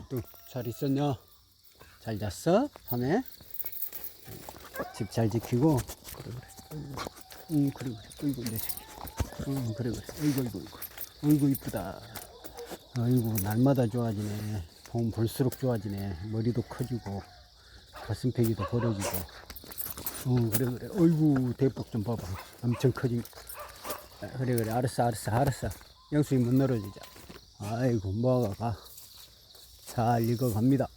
또 잘 있었냐? 잘 잤어? 밤에? 집 잘 지키고. 그래 그래. 그래 그래. 어이구 내 새끼. 그래 그래. 어이구 이쁘다. 아이고 날마다 좋아지네. 봄 볼수록 좋아지네. 머리도 커지고 가슴팩이도 벌어지고. 그래 그래. 어이구 대폭 좀 봐봐. 엄청 커진. 그래 그래. 알았어. 영수이 문 열어주자. 아이고 뭐가 가. 잘 익어갑니다.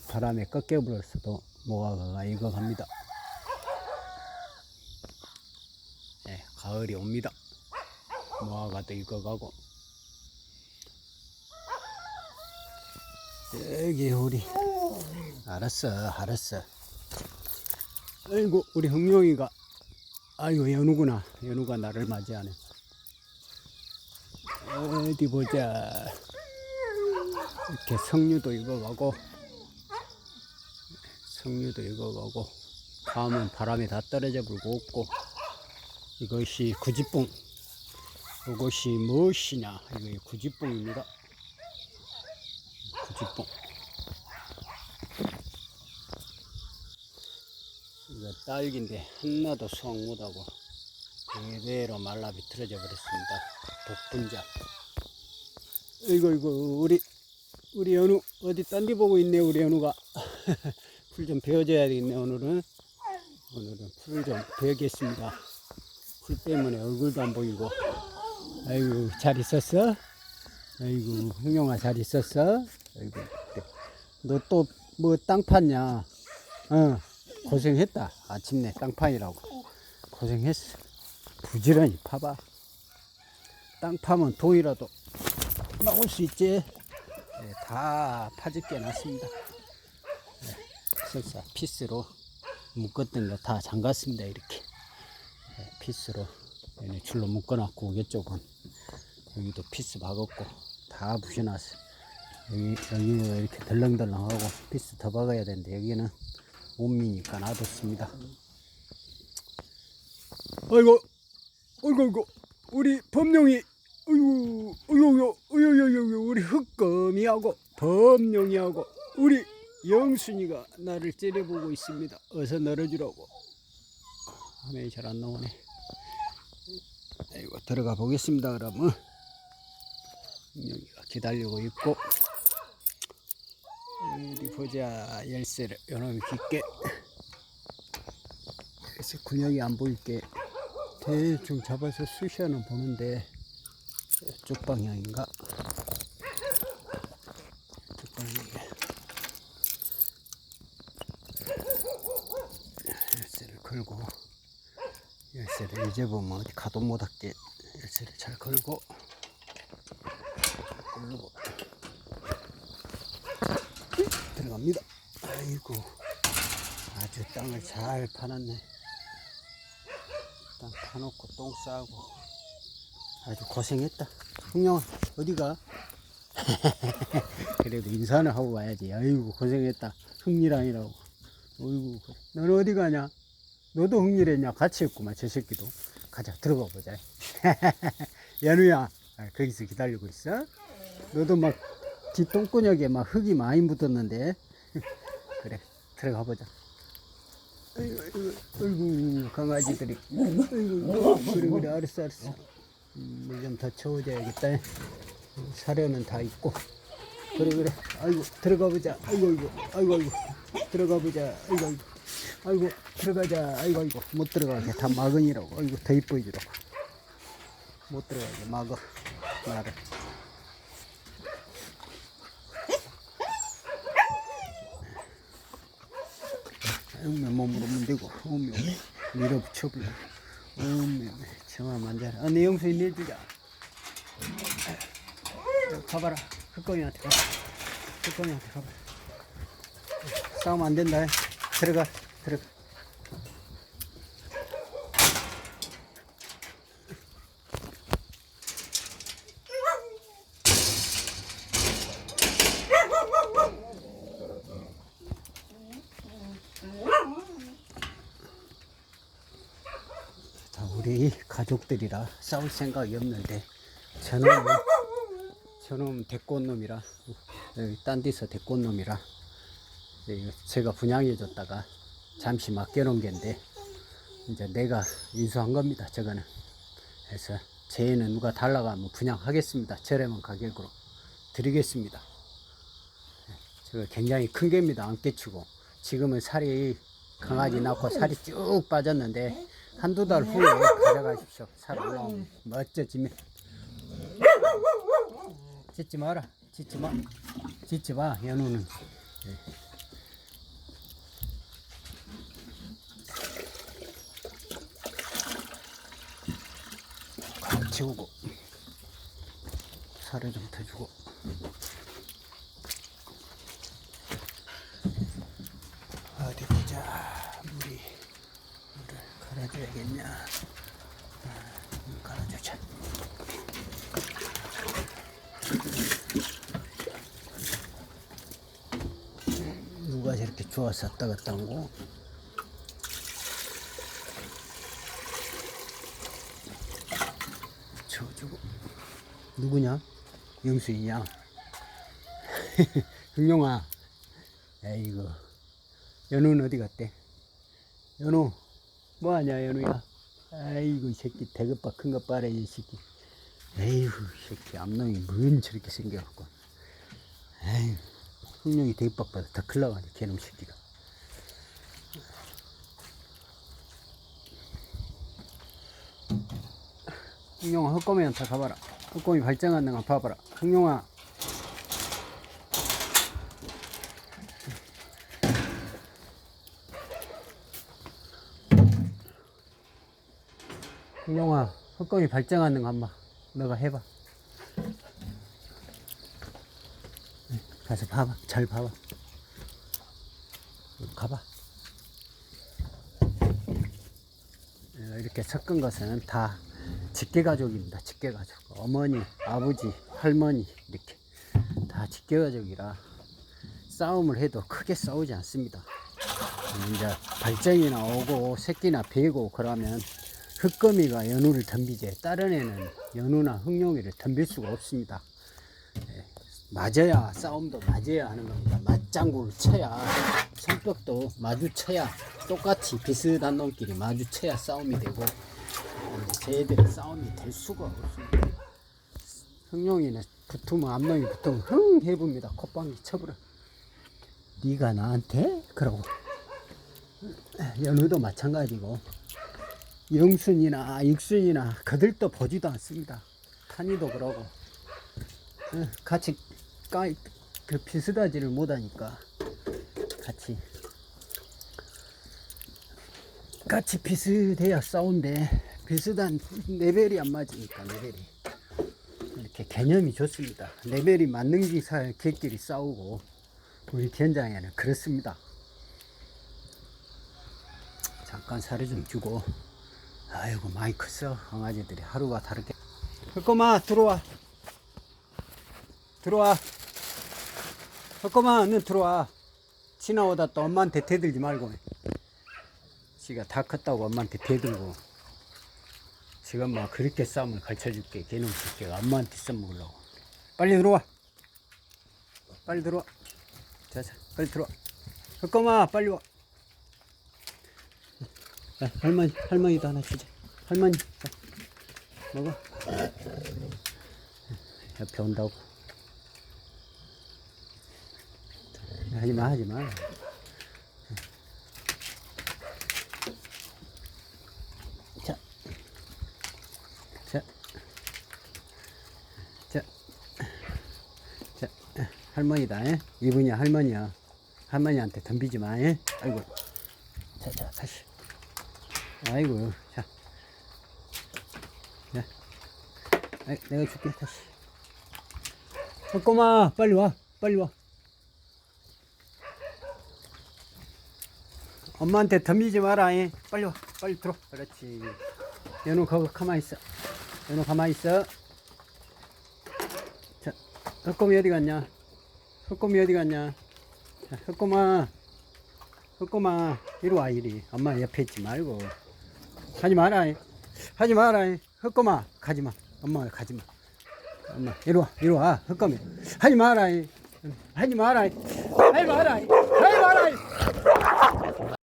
바람에 꺾여버렸어도 뭐가 익어갑니다. 네, 가을이 옵니다. 뭐가도 익어가고. 여기 우리 알았어. 아이고 우리 흥룡이가 아이고 연우가 나를 맞이하네. 어디 보자. 이렇게 석류도 익어가고 다음은 바람에 다 떨어져 불고 없고. 이것이 구지뽕. 이것이 무엇이냐. 이거 구지뽕입니다. 구지뽕. 이거 딸기인데 하나도 수확 못하고 그대로 말라 비틀어져 버렸습니다. 독분자. 이거 우리 연우 어디 딴 데 보고 있네. 우리 연우가 풀 좀 베어줘야 되겠네. 오늘은 풀을 좀 베겠습니다. 풀 때문에 얼굴도 안 보이고. 아이고 잘 있었어? 아이고 흥룡아 잘 있었어? 아이고 너 또 뭐 땅 팠냐? 고생했다. 아침내 땅 파이라고 고생했어. 부지런히 파봐. 땅 파면 돈이라도 나올 수 있지. 네, 다 파짓게 놨습니다. 네, 설사 피스로 묶었던 거 다 잠갔습니다. 이렇게 네, 피스로 줄로 묶어놨고, 이쪽은 여기도 피스 박았고 다 부셔놨어. 여기는 이렇게 덜렁덜렁하고 피스 더 박아야 되는데 여기는 온미니까 놔뒀습니다. 아이고 우리 범룡이 어이구 우리 흑검이하고 범룡이하고 우리 영순이가 나를 째려보고 있습니다. 어서 널어주라고. 화면이 잘 안 나오네. 아이고 들어가 보겠습니다. 그러면 여기가 기다리고 있고. 어디 보자. 열쇠를 요놈이 깊게 그래서 근육이 안 보일게 대충 잡아서 쑤셔는 보는데 이쪽 방향인가? 이쪽 방향이야. 열쇠를 걸고, 열쇠를 잊어보면 어디 가도 못하게 열쇠를 잘 걸고 누르고 들어갑니다. 아이고 아주 땅을 잘 파놨네. 땅 파놓고 똥 싸고 아주 고생했다. 흥룡아 어디가? 그래도 인사는 하고 가야지. 아이고 고생했다. 흥리랑이라고. 어이구 너는 어디 가냐? 너도 흥리랬냐? 같이 했구만 저 새끼도. 가자 들어가 보자. 연우야 거기서 기다리고 있어? 너도 막 뒷똥구녕에 막 흙이 많이 묻었는데. 그래 들어가 보자. 아이고 강아지들이. 아이고 그래 알았어. 물 좀 더 채워줘야겠다. 사료는 다 있고. 그래 아이고 들어가 보자. 아이고 들어가 보자. 아이고 들어가자. 아이고 못 들어가게 다 막은이라고. 아이고 더 이뻐지라고. 못 들어가게 막어 나를. 몸으로 문대고 밀어붙여버려. 정말 만져라. 내 영수이 내주자. 가봐라. 흑검이한테 가봐라. 싸우면 안 된다. 들어가. 우리 가족들이라 싸울 생각이 없는데 저놈 대꽃놈이라, 여기 딴 데서 대꽃놈이라, 제가 분양해 줬다가 잠시 맡겨놓은 게인데, 이제 내가 인수한 겁니다, 저거는. 그래서 쟤는 누가 달라고 하면 분양하겠습니다. 저렴한 가격으로 드리겠습니다. 저거 굉장히 큰 개입니다. 안 깨치고. 지금은 살이, 강아지 낳고 살이 쭉 빠졌는데, 한두 달 후에 가져가십시오. 살 올라오면 멋져지면. 짖지 마라. 짖지 마. 짖지 마. 연우는. 꽉 채우고 살을 좀 더주고. 어디 보자. 물을 갈아줘야겠냐. 갈아주자. 누가 저렇게 좋아서 왔다 갔다 하고. 쳐주고. 누구냐? 영수이냐? 흥룡아. 에이구. 연우는 어디 갔대? 연우 뭐하냐 연우야? 아이고 이 새끼 대급박 큰 거 봐라 이 새끼. 에이구 이 새끼 앞놈이 뭔 저렇게 생겨갖고. 에이 흥룡이 대급박보다 더 클 나가네 개놈 새끼가. 흥룡아 헛꼬미한테 가봐라. 헛꼬미 발정하는 거 봐봐라. 흥룡아. 흥룡아 헛거미 발정하는 거 한번 너가 해봐. 가서 봐봐. 잘 봐봐. 가봐. 이렇게 섞은 것은 다 직계가족입니다. 직계가족. 어머니, 아버지, 할머니 이렇게 다 직계가족이라 싸움을 해도 크게 싸우지 않습니다. 이제 발정이나 오고 새끼나 베고 그러면 흑거미가 연우를 덤비지 다른 애는 연우나 흑룡이를 덤빌 수가 없습니다. 맞아야 싸움도 맞아야 하는 겁니다. 맞장구를 쳐야 손뼉도 마주쳐야 똑같이 비슷한 놈끼리 마주쳐야 싸움이 되고 쟤들은 싸움이 될 수가 없습니다. 흑룡이는 붙으면 앞놈이 붙으면 흥 해봅니다. 콧방귀 쳐버려. 네가 나한테? 그러고 연우도 마찬가지고 영순이나 육순이나 그들도 보지도 않습니다. 탄이도 그러고 같이 그 비슷하지를 못하니까 같이 비슷해야 싸운데 비슷한 레벨이 안 맞으니까 레벨이 이렇게 개념이 좋습니다. 레벨이 맞는 기사 개끼리 싸우고 우리 현장에는 그렇습니다. 잠깐 살을 좀 주고. 아이고 많이 컸어. 강아지들이 하루가 다르게. 흑꼬마 들어와. 들어와. 흑꼬마 너 들어와. 지나오다 또 엄마한테 대들지 말고. 지가 다 컸다고 엄마한테 대들고. 지금 막 그렇게 싸움을 가르쳐줄게. 개놈 새끼가 엄마한테 써먹으려고. 빨리 들어와. 빨리 들어와. 자자 빨리 들어와. 흑꼬마 빨리 와. 자, 할머니도 하나 주자. 할머니, 자, 먹어. 옆에 온다고. 하지마. 자, 할머니다. 이분이 할머니야. 할머니한테 덤비지 마. 아이고. 자, 다시. 아이고, 자. 내가 줄게, 다시. 꼬마, 빨리 와. 엄마한테 덤비지 마라. 빨리 와. 빨리 들어. 그렇지. 연우, 거기 가만히 있어. 연우, 가만히 있어. 자, 흑곰이 어디 갔냐? 자, 흑곰아, 이리 와, 이리. 엄마 옆에 있지 말고. 하지 마라. 흑곰아, 가지마. 엄마가 가지마. 엄마 이리 와 흑검이 하지 마라 하지 마라 하지 마라